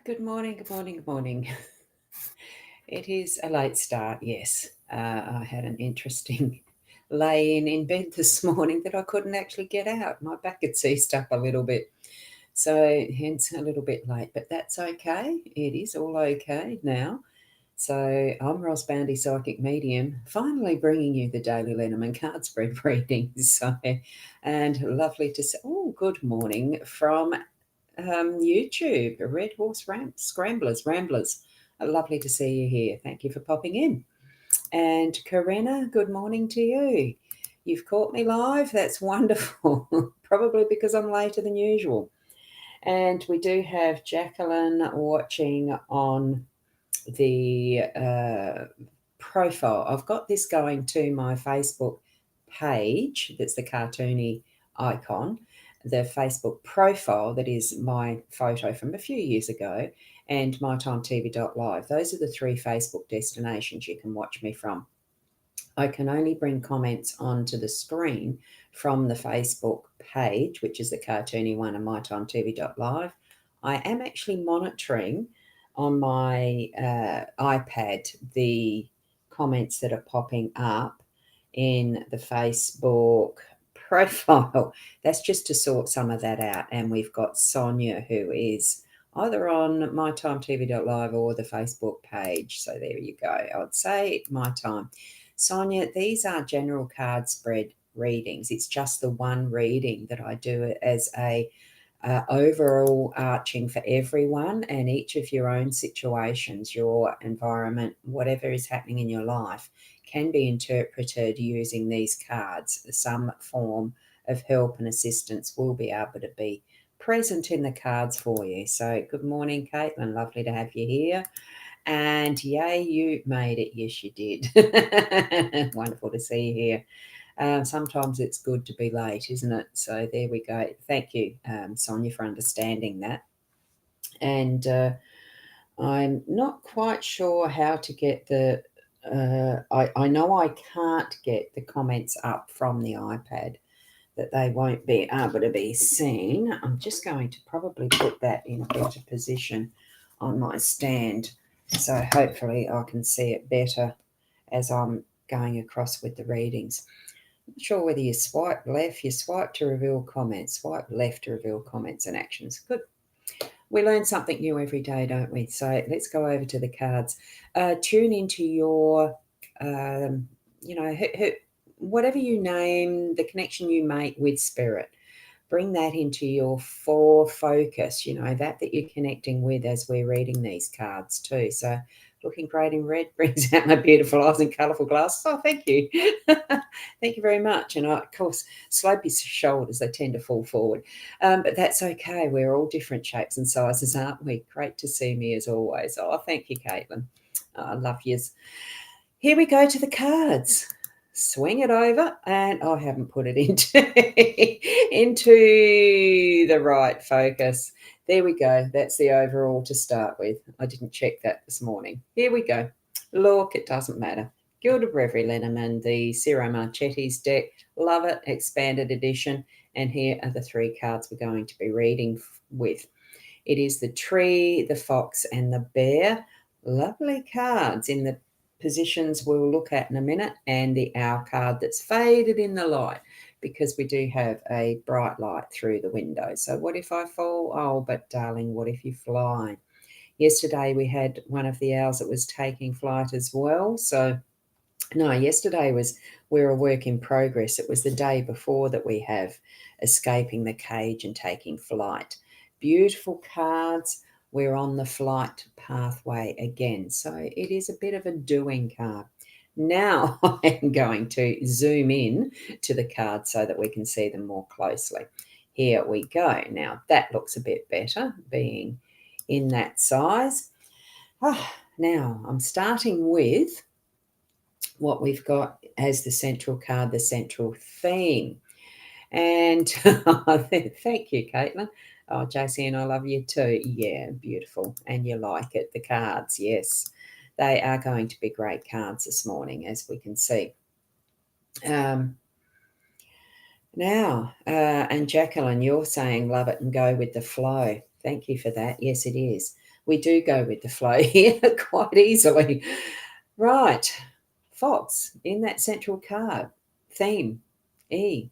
Good morning, good morning, good morning. It is a late start, yes. I had an interesting lay in bed this morning that I couldn't actually get out. My back had seized up a little bit, so hence a little bit late, but that's okay. It is all okay now. So I'm Ross Boundy, Psychic Medium, finally bringing you the daily Lenormand card spread readings. And lovely to say, oh, good morning from YouTube, Red Horse Ramblers. Lovely to see you here. Thank you for popping in. And Karina, good morning to you. You've caught me live. That's wonderful. Probably because I'm later than usual. And we do have Jacqueline watching on the profile. I've got this going to my Facebook page. That's the cartoony icon. The Facebook profile that is my photo from a few years ago, and mytimetv.live. Those are the three Facebook destinations you can watch me from. I can only bring comments onto the screen from the Facebook page, which is the cartoony one, and mytimetv.live. I am actually monitoring on my iPad the comments that are popping up in the Facebook profile. That's just to sort some of that out. And we've got Sonia, who is either on mytimetv.live or the Facebook page. So there you go. I would say my time. Sonia, these are general card spread readings. It's just the one reading that I do it as a overall arching for everyone, and each of your own situations, your environment, whatever is happening in your life can be interpreted using these cards. Some form of help and assistance will be able to be present in the cards for you. So good morning, Caitlin. Lovely to have you here. And yay, you made it. Yes, you did. Wonderful to see you here. Sometimes it's good to be late, isn't it? So there we go. Thank you, Sonia, for understanding that. And I'm not quite sure how to get the. I know I can't get the comments up from the iPad, that they won't be able to be seen. I'm just going to probably put that in a better position on my stand. So hopefully I can see it better as I'm going across with the readings. Not sure whether you swipe left, you swipe to reveal comments, swipe left to reveal comments and actions. Good. We learn something new every day, don't we? So let's go over to the cards. Tune into your, whatever you name, the connection you make with spirit. Bring that into your focus, that you're connecting with as we're reading these cards too. So looking great in red brings out my beautiful eyes and colourful glasses. Oh, thank you. Thank you very much. And I, of course, slopey shoulders, they tend to fall forward. But that's okay. We're all different shapes and sizes, aren't we? Great to see me as always. Oh, thank you, Caitlin. I love yous. Here we go to the cards. Swing it over, and I haven't put it into the right focus. There we go. That's the overall to start with. I didn't check that this morning. Here we go. Look, it doesn't matter. Gilded Reverie Lenormand, the Ciro Marchetti's deck. Love it. Expanded edition. And here are the three cards we're going to be reading with. It is the tree, the fox, and the bear. Lovely cards in the positions we'll look at in a minute, and the owl card that's faded in the light because we do have a bright light through the window. So what if I fall? Oh, but darling, what if you fly? Yesterday we had one of the owls that was taking flight as well. So no, yesterday we're a work in progress. It was the day before that we have escaping the cage and taking flight. Beautiful cards. We're on the flight pathway again. So it is a bit of a doing card. Now I'm going to zoom in to the cards so that we can see them more closely. Here we go. Now that looks a bit better being in that size. Now I'm starting with what we've got as the central card, the central theme. And thank you, Caitlin. Oh, JC, and I love you too. Yeah, beautiful. And you like it, the cards. Yes, they are going to be great cards this morning, as we can see. And Jacqueline, you're saying love it and go with the flow. Thank you for that. Yes, it is. we do go with the flow here quite easily. Right, fox in that central card theme, E.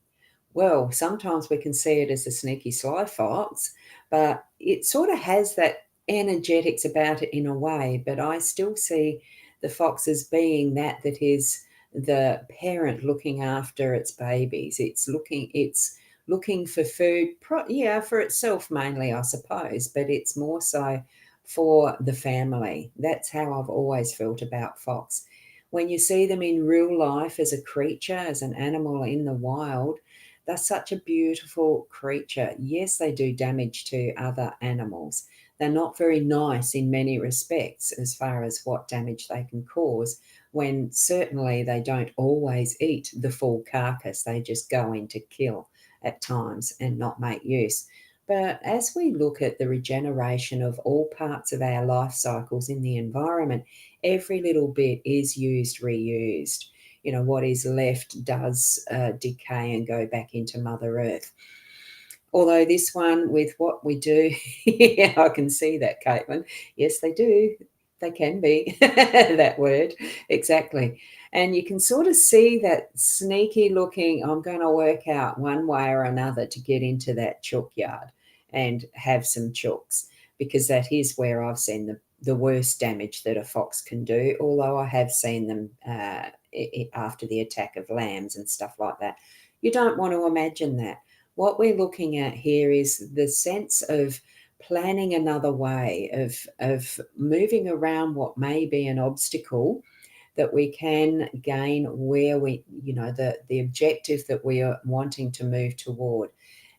Well, sometimes we can see it as a sneaky sly fox, but it sort of has that energetics about it in a way. But I still see the fox as being that is the parent looking after its babies. It's looking for food, yeah, for itself mainly, I suppose, but it's more so for the family. That's how I've always felt about fox. When you see them in real life as a creature, as an animal in the wild, they're such a beautiful creature. Yes, they do damage to other animals. They're not very nice in many respects as far as what damage they can cause, when certainly they don't always eat the full carcass. They just go in to kill at times and not make use. But as we look at the regeneration of all parts of our life cycles in the environment, every little bit is used, reused. What is left does decay and go back into Mother Earth. Although this one, with what we do, yeah, I can see that, Caitlin. Yes, they do. They can be that word exactly, and you can sort of see that sneaky looking. I'm going to work out one way or another to get into that chook yard and have some chooks, because that is where I've seen the worst damage that a fox can do. Although I have seen them after the attack of lambs and stuff like that. You don't want to imagine that. What we're looking at here is the sense of planning another way of moving around what may be an obstacle, that we can gain where the objective that we are wanting to move toward.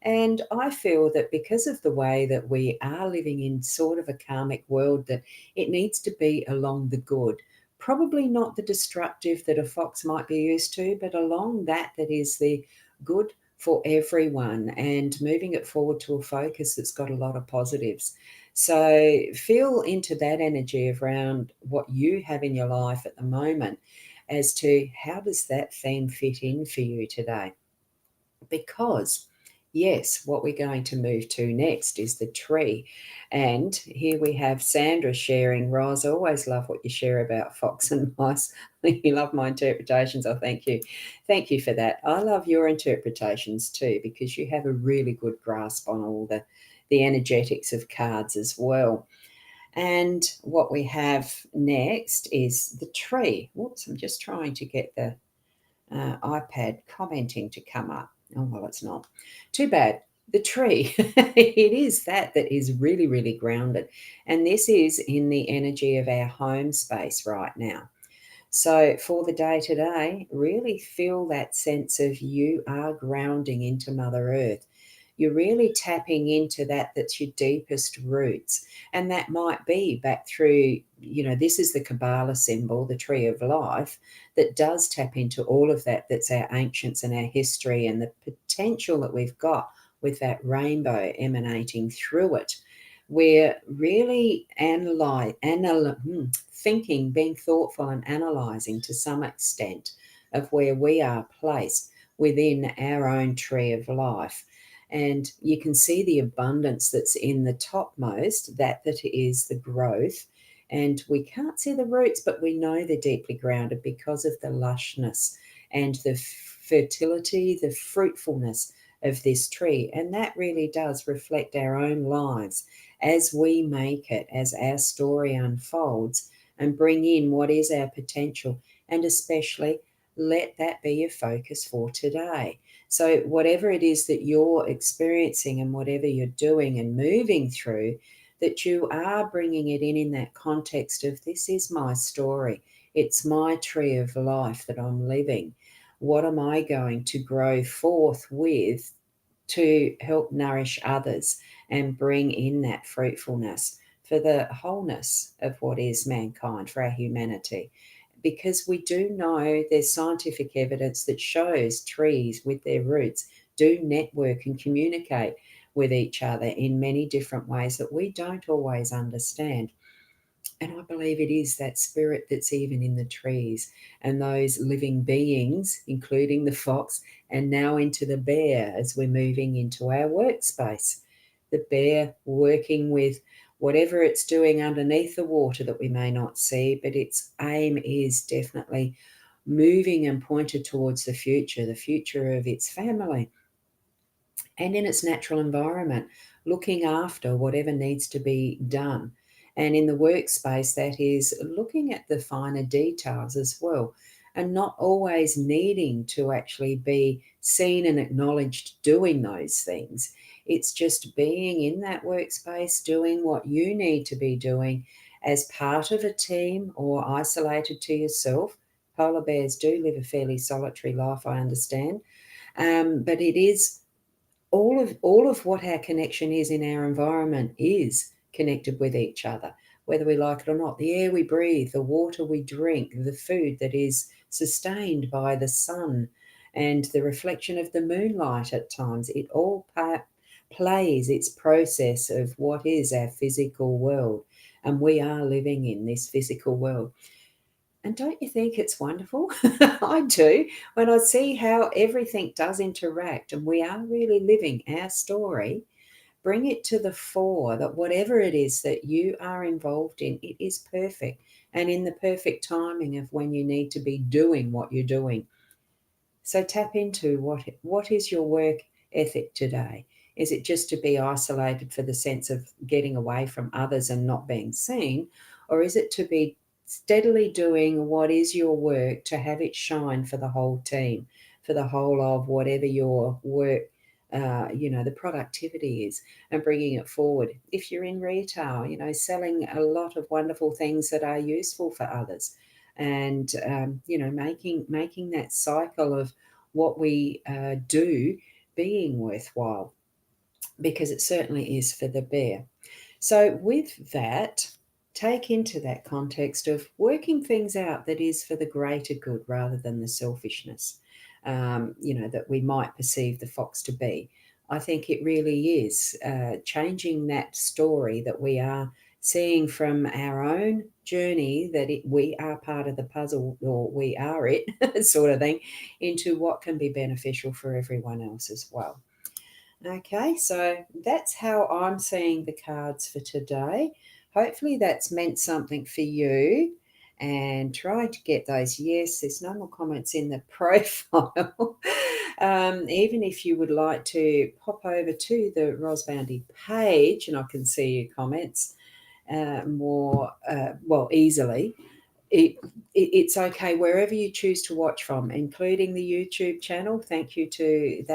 And I feel that because of the way that we are living in sort of a karmic world, that it needs to be along the good, probably not the destructive that a fox might be used to, but along that is the good for everyone, and moving it forward to a focus that's got a lot of positives. So feel into that energy around what you have in your life at the moment, as to how does that theme fit in for you today. Because yes, what we're going to move to next is the tree. And here we have Sandra sharing. Roz, I always love what you share about fox and mice. You love my interpretations. I thank you. Thank you for that. I love your interpretations too, because you have a really good grasp on all the energetics of cards as well. And what we have next is the tree. Whoops, I'm just trying to get the iPad commenting to come up. Oh, well, it's not. Too bad. The tree, it is that is really, really grounded. And this is in the energy of our home space right now. So for the day today, really feel that sense of you are grounding into Mother Earth. You're really tapping into that's your deepest roots. And that might be back through, this is the Kabbalah symbol, the tree of life, that does tap into all of that's our ancients and our history, and the potential that we've got with that rainbow emanating through it. We're really thinking, being thoughtful and analysing to some extent of where we are placed within our own tree of life. And you can see the abundance that's in the topmost, that is the growth. And we can't see the roots, but we know they're deeply grounded because of the lushness and the fertility, the fruitfulness of this tree. And that really does reflect our own lives as we make it, as our story unfolds, and bring in what is our potential. And especially let that be your focus for today. So whatever it is that you're experiencing and whatever you're doing and moving through, that you are bringing it in that context of, this is my story. It's my tree of life that I'm living. What am I going to grow forth with to help nourish others and bring in that fruitfulness for the wholeness of what is mankind, for our humanity? Because we do know there's scientific evidence that shows trees with their roots do network and communicate with each other in many different ways that we don't always understand. And I believe it is that spirit that's even in the trees and those living beings, including the fox, and now into the bear as we're moving into our workspace. The bear working with whatever it's doing underneath the water that we may not see, but its aim is definitely moving and pointed towards the future of its family and in its natural environment, looking after whatever needs to be done. And in the workspace, that is looking at the finer details as well, and not always needing to actually be seen and acknowledged doing those things. It's just being in that workspace, doing what you need to be doing as part of a team or isolated to yourself. Polar bears do live a fairly solitary life, I understand. But it is all of what our connection is in our environment is connected with each other, whether we like it or not. The air we breathe, the water we drink, the food that is sustained by the sun, and the reflection of the moonlight at times, it all plays its process of what is our physical world. And we are living in this physical world. And don't you think it's wonderful? I do. When I see how everything does interact and we are really living our story, bring it to the fore that whatever it is that you are involved in, it is perfect and in the perfect timing of when you need to be doing what you're doing. So tap into what is your work ethic today? Is it just to be isolated for the sense of getting away from others and not being seen? Or is it to be steadily doing what is your work to have it shine for the whole team, for the whole of whatever your work, the productivity is, and bringing it forward? If you're in retail, selling a lot of wonderful things that are useful for others, and making that cycle of what we do being worthwhile, because it certainly is for the bear. So with that, take into that context of working things out that is for the greater good rather than the selfishness, that we might perceive the fox to be. I think it really is changing that story that we are seeing from our own journey, that we are part of the puzzle, or we are it sort of thing, into what can be beneficial for everyone else as well. Okay, so that's how I'm seeing the cards for today. Hopefully that's meant something for you. And try to get those. Yes, there's no more comments in the profile. Even if you would like to pop over to the Boundy page, and I can see your comments more easily. It's okay wherever you choose to watch from, including the YouTube channel. Thank you to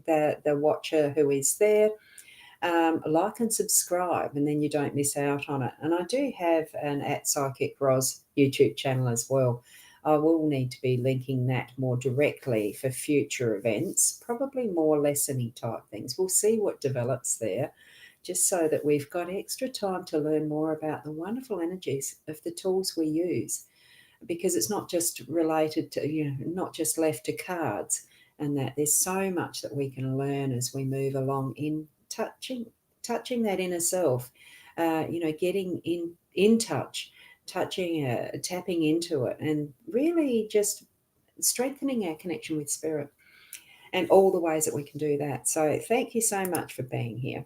the watcher who is there. Like and subscribe, and then you don't miss out on it. And I do have an @Psychic Roz YouTube channel as well. I will need to be linking that more directly for future events, probably more lessony type things. We'll see what develops there, just so that we've got extra time to learn more about the wonderful energies of the tools we use, because it's not just related to, not just left to cards, and that there's so much that we can learn as we move along in touching that inner self, getting in touch, tapping into it, and really just strengthening our connection with spirit, and all the ways that we can do that. So thank you so much for being here.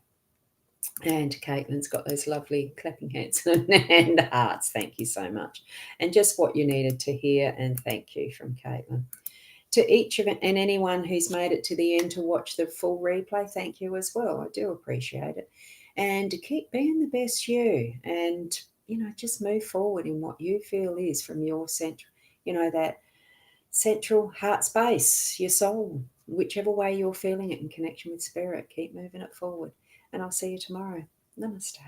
And Caitlin's got those lovely clapping hands and hearts. Thank you so much. And just what you needed to hear. And thank you from Caitlin. To each of and anyone who's made it to the end to watch the full replay, thank you as well. I do appreciate it. And keep being the best you, and, just move forward in what you feel is from your central, that central heart space, your soul, whichever way you're feeling it in connection with spirit. Keep moving it forward. And I'll see you tomorrow. Namaste.